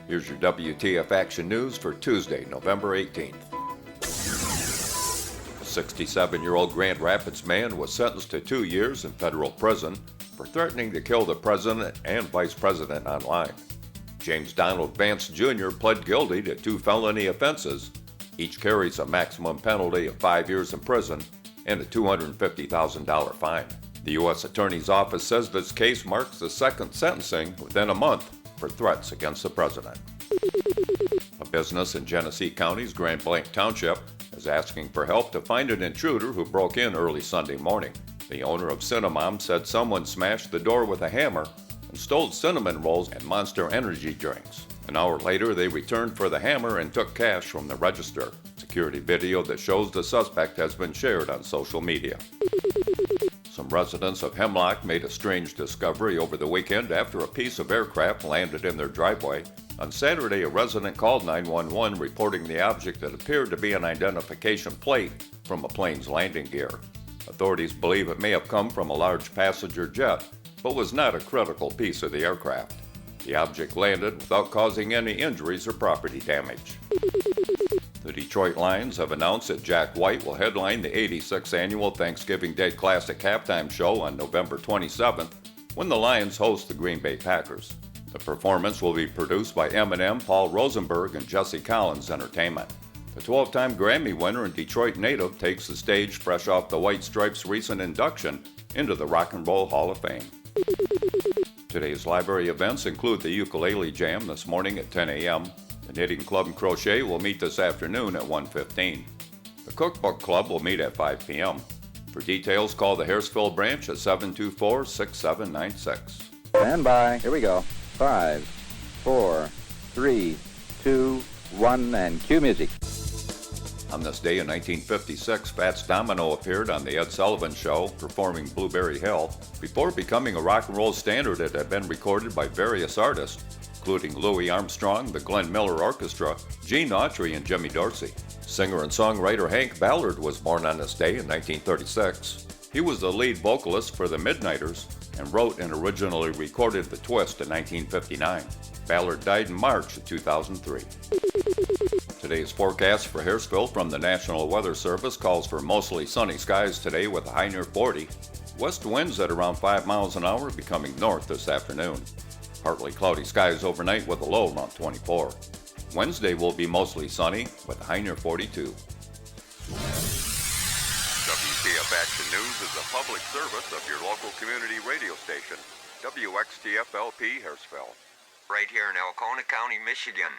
Here's your WTF Action News for Tuesday, November 18th. A 67-year-old Grand Rapids man was sentenced to 2 years in federal prison for threatening to kill the president and vice president online. James Donald Vance Jr. pled guilty to 2 felony offenses. Each carries a maximum penalty of 5 years in prison and a $250,000 fine. The U.S. Attorney's Office says this case marks the second sentencing within a month for threats against the president. A business in Genesee County's Grand Blanc Township is asking for help to find an intruder who broke in early Sunday morning. The owner of Cinnamom said someone smashed the door with a hammer and stole cinnamon rolls and Monster energy drinks. An hour later, they returned for the hammer and took cash from the register. Security video that shows the suspect has been shared on social media. Some residents of Hemlock made a strange discovery over the weekend after a piece of aircraft landed in their driveway. On Saturday, a resident called 911 reporting the object that appeared to be an identification plate from a plane's landing gear. Authorities believe it may have come from a large passenger jet, but was not a critical piece of the aircraft. The object landed without causing any injuries or property damage. The Detroit Lions have announced that Jack White will headline the 86th Annual Thanksgiving Day Classic halftime show on November 27th when the Lions host the Green Bay Packers. The performance will be produced by Eminem, Paul Rosenberg, and Jesse Collins Entertainment. The 12-time Grammy winner and Detroit native takes the stage fresh off the White Stripes' recent induction into the Rock and Roll Hall of Fame. Today's library events include the Ukulele Jam this morning at 10 a.m., the Knitting Club and Crochet will meet this afternoon at 1:15. The Cookbook Club will meet at 5 p.m. For details, call the Harrisville branch at 724-6796. Stand by. Here we go. 5, 4, 3, 2, 1, and cue music. On this day in 1956, Fats Domino appeared on The Ed Sullivan Show, performing Blueberry Hill. Before becoming a rock and roll standard, it had been recorded by various artists, including Louis Armstrong, the Glenn Miller Orchestra, Gene Autry, and Jimmy Dorsey. Singer and songwriter Hank Ballard was born on this day in 1936. He was the lead vocalist for the Midnighters and wrote and originally recorded The Twist in 1959. Ballard died in March of 2003. Today's forecast for Harrisville from the National Weather Service calls for mostly sunny skies today with a high near 40. West winds at around 5 miles an hour becoming north this afternoon. Partly cloudy skies overnight with a low around 24. Wednesday will be mostly sunny with a high near 42. WTF Action News is a public service of your local community radio station, WXTF-LP Harrisville. Right here in Elkona County, Michigan.